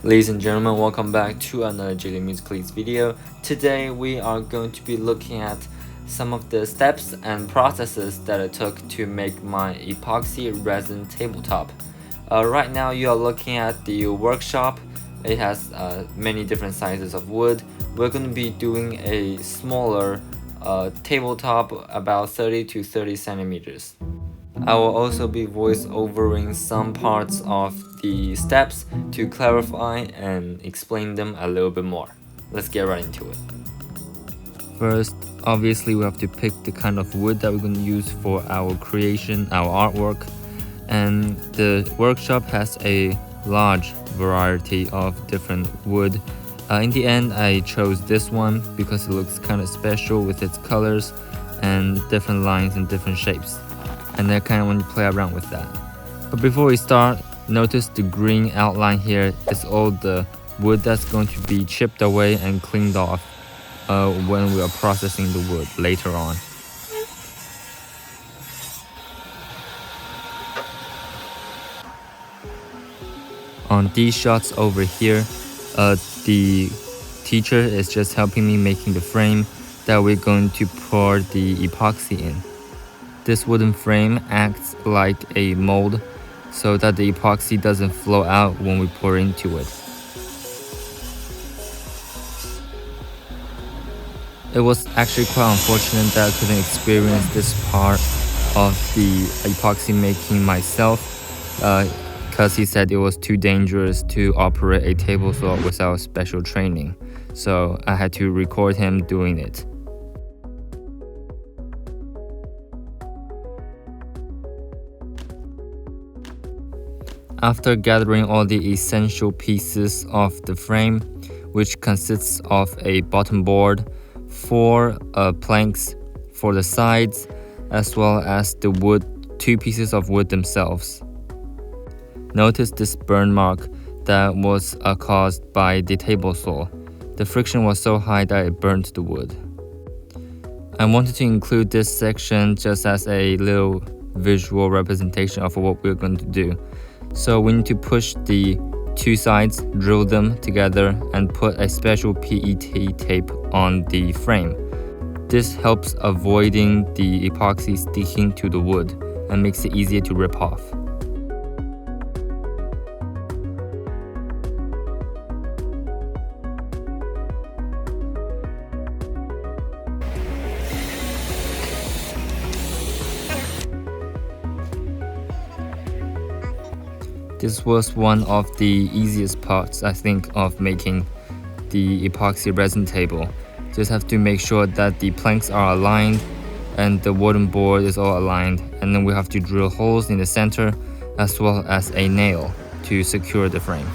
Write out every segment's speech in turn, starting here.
Ladies and gentlemen, welcome back to another Daily Music Leads video. Today we are going to be looking at some of the steps and processes that I took to make my epoxy resin tabletop. Right now you are looking at the workshop. It has many different sizes of wood. We're going to be doing a smaller tabletop, about 30 to 30 centimeters. I will also be voice-overing some parts of the steps to clarify and explain them a little bit more. Let's get right into it. First, obviously we have to pick the kind of wood that we're going to use for our creation, our artwork. And the workshop has a large variety of different wood. In the end, I chose this one because it looks kind of special with its colors and different lines and different shapes. And I kind of want to play around with that. But before we start, notice the green outline here is all the wood that's going to be chipped away and cleaned off when we are processing the wood later on. On these shots over here, the teacher is just helping me making the frame that we're going to pour the epoxy in. This wooden frame acts like a mold so that the epoxy doesn't flow out when we pour into it. It was actually quite unfortunate that I couldn't experience this part of the epoxy making myself because he said it was too dangerous to operate a table saw without special training. So I had to record him doing it. After gathering all the essential pieces of the frame, which consists of a bottom board, 4 planks for the sides, as well as the wood, 2 pieces of wood themselves. Notice this burn mark that was caused by the table saw. The friction was so high that it burned the wood. I wanted to include this section just as a little visual representation of what we're going to do. So we need to push the 2 sides, drill them together, and put a special PET tape on the frame. This helps avoiding the epoxy sticking to the wood and makes it easier to rip off. This was one of the easiest parts, I think, of making the epoxy resin table. Just have to make sure that the planks are aligned and the wooden board is all aligned, and then we have to drill holes in the center as well as a nail to secure the frame.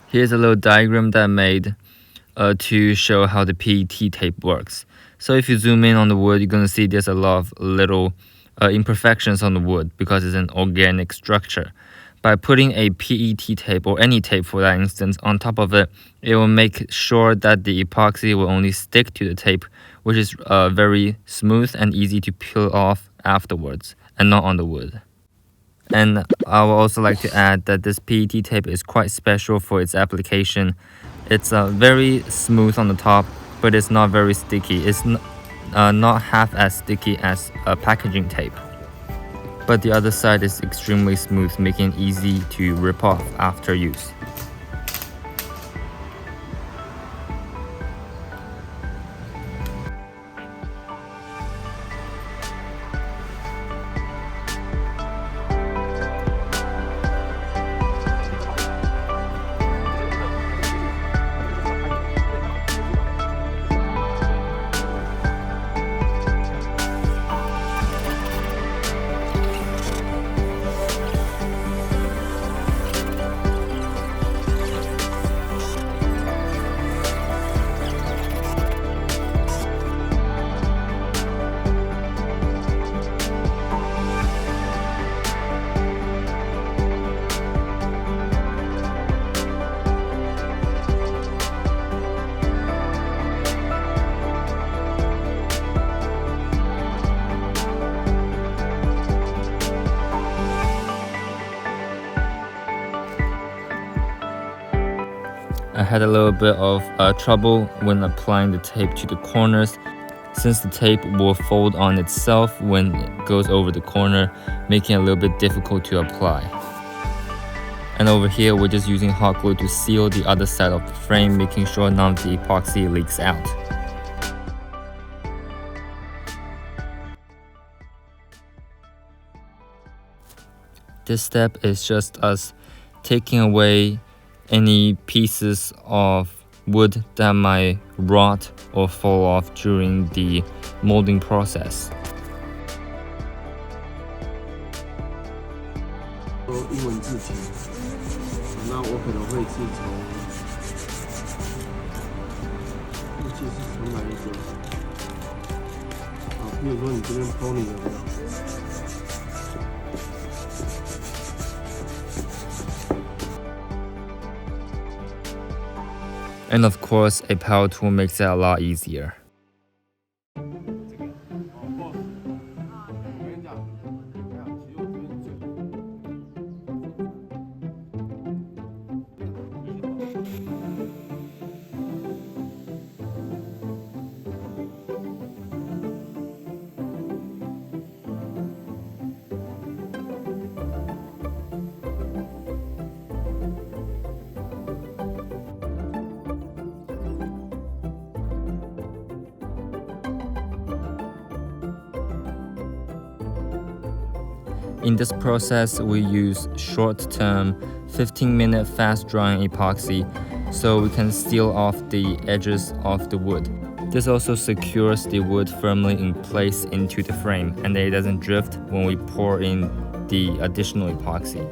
Here's a little diagram that I made to show how the PET tape works. So if you zoom in on the wood, you're going to see there's a lot of little imperfections on the wood because it's an organic structure. By putting a PET tape, or any tape for that instance, on top of it, it will make sure that the epoxy will only stick to the tape, which is very smooth and easy to peel off afterwards, and not on the wood. And I would also like to add that this PET tape is quite special for its application. It's very smooth on the top, but it's not very sticky. It's not half as sticky as packaging tape. But the other side is extremely smooth, making it easy to rip off after use. had a little bit of trouble when applying the tape to the corners, since the tape will fold on itself when it goes over the corner, making it a little bit difficult to apply. And over here, we're just using hot glue to seal the other side of the frame, making sure none of the epoxy leaks out. This step is just us taking away any pieces of wood that might rot or fall off during the molding process. 英文字体，那我可能会是从，估计是从哪一个？啊，比如说你这边 pony 有没有？ And of course, a power tool makes it a lot easier. In this process, we use short-term 15-minute fast-drying epoxy so we can seal off the edges of the wood. This also secures the wood firmly in place into the frame, and it doesn't drift when we pour in the additional epoxy.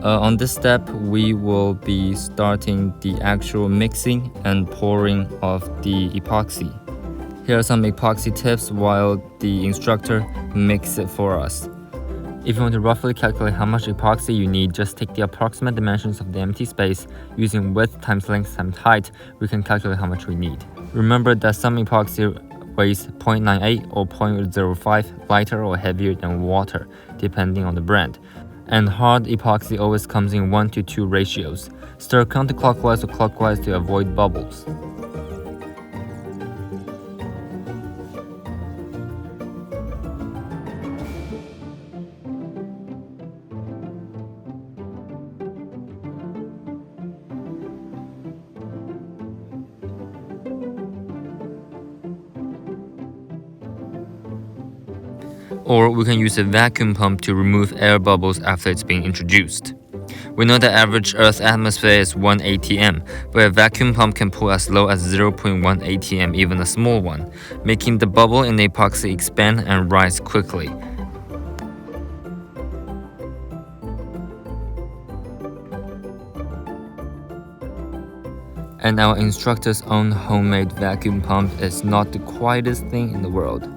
On this step, we will be starting the actual mixing and pouring of the epoxy. Here are some epoxy tips while the instructor makes it for us. If you want to roughly calculate how much epoxy you need, just take the approximate dimensions of the empty space. Using width times length times height, we can calculate how much we need. Remember that some epoxy weighs 0.98 or 0.05 lighter or heavier than water, depending on the brand. And hard epoxy always comes in 1 to 2 ratios. Stir counterclockwise or clockwise to avoid bubbles. Or we can use a vacuum pump to remove air bubbles after it's been introduced. We know the average Earth atmosphere is 1 atm, but a vacuum pump can pull as low as 0.1 atm, even a small one, making the bubble in the epoxy expand and rise quickly. And our instructor's own homemade vacuum pump is not the quietest thing in the world.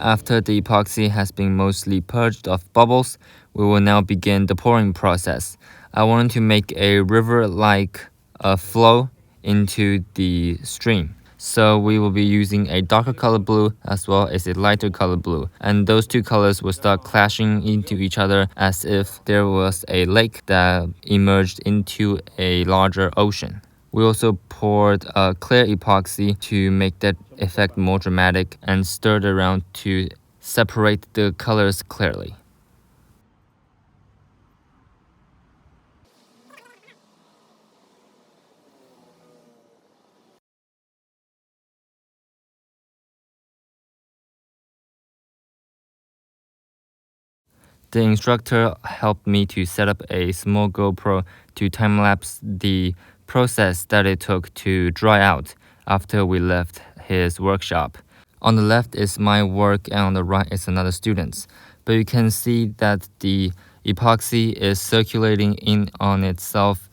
After the epoxy has been mostly purged of bubbles, we will now begin the pouring process. I wanted to make a river-like flow into the stream. So we will be using a darker color blue as well as a lighter color blue. And those two colors will start clashing into each other as if there was a lake that emerged into a larger ocean. We also poured a clear epoxy to make that effect more dramatic and stirred around to separate the colors clearly. The instructor helped me to set up a small GoPro to time-lapse the process that it took to dry out after we left his workshop. On the left is my work and on the right is another student's. But you can see that the epoxy is circulating in on itself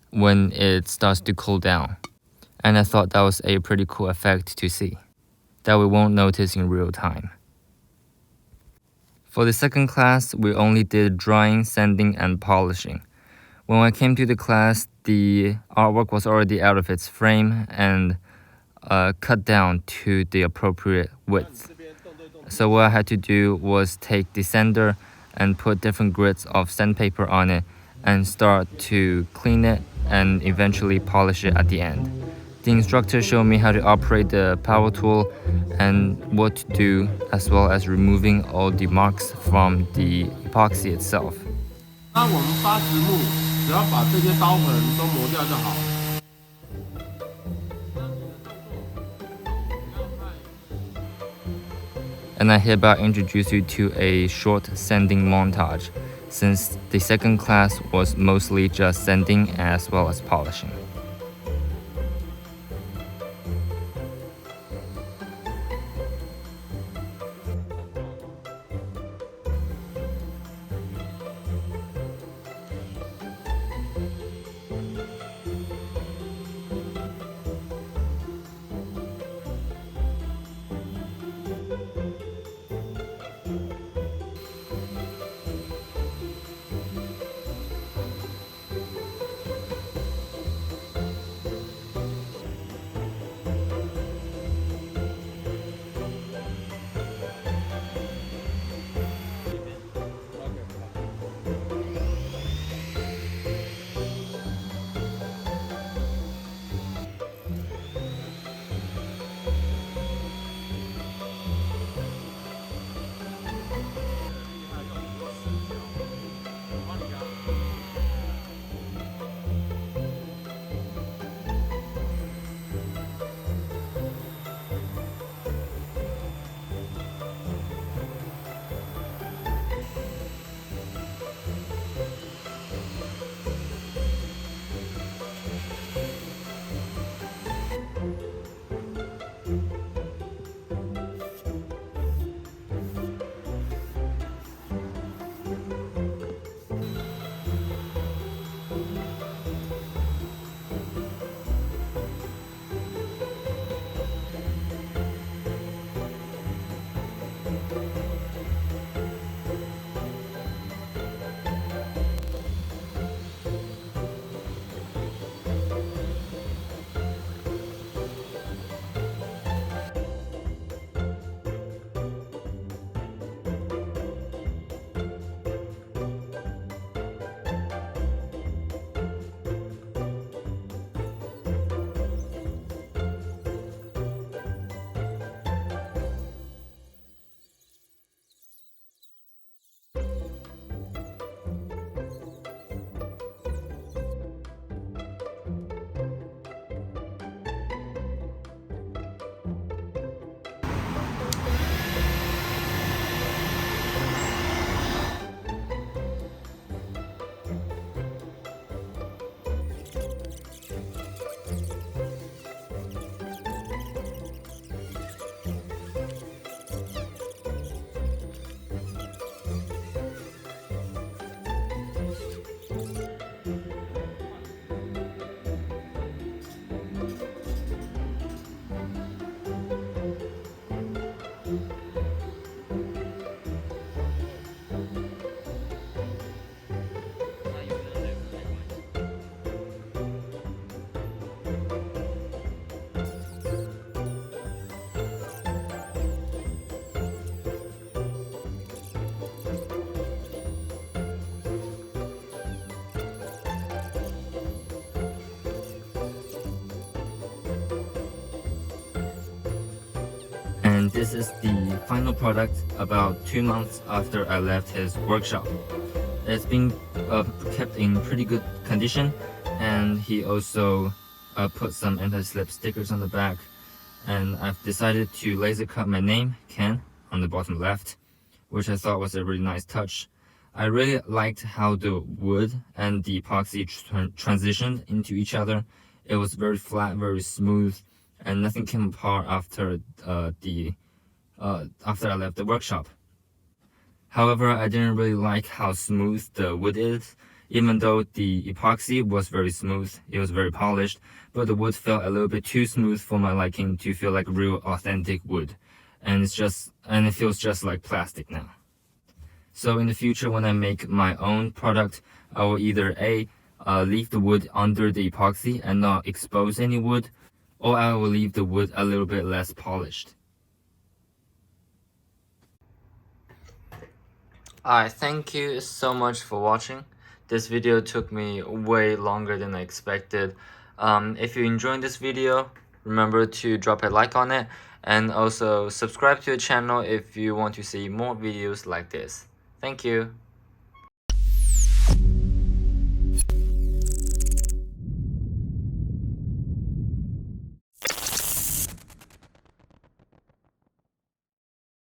when it starts to cool down. And I thought that was a pretty cool effect to see, that we won't notice in real time. For the second class, we only did drying, sanding, and polishing. When I came to the class, the artwork was already out of its frame and cut down to the appropriate width. So what I had to do was take the sander and put different grits of sandpaper on it and start to clean it and eventually polish it at the end. The instructor showed me how to operate the power tool and what to do, as well as removing all the marks from the epoxy itself. 那我们发直木，只要把这些刀痕都磨掉就好。 And I hereby introduce you to a short sanding montage, since the second class was mostly just sanding as well as polishing. And this is the final product about 2 months after I left his workshop. It's been kept in pretty good condition, and he also put some anti-slip stickers on the back. And I've decided to laser cut my name, Ken, on the bottom left, which I thought was a really nice touch. I really liked how the wood and the epoxy transitioned into each other. It was very flat, very smooth, and nothing came apart after after I left the workshop. However, I didn't really like how smooth the wood is. Even though the epoxy was very smooth, it was very polished, but the wood felt a little bit too smooth for my liking to feel like real authentic wood. And it feels just like plastic now. So in the future, when I make my own product, I will either leave the wood under the epoxy and not expose any wood, or I will leave the wood a little bit less polished. Alright, thank you so much for watching. This video took me way longer than I expected. If you enjoyed this video, remember to drop a like on it, and also subscribe to the channel if you want to see more videos like this. Thank you.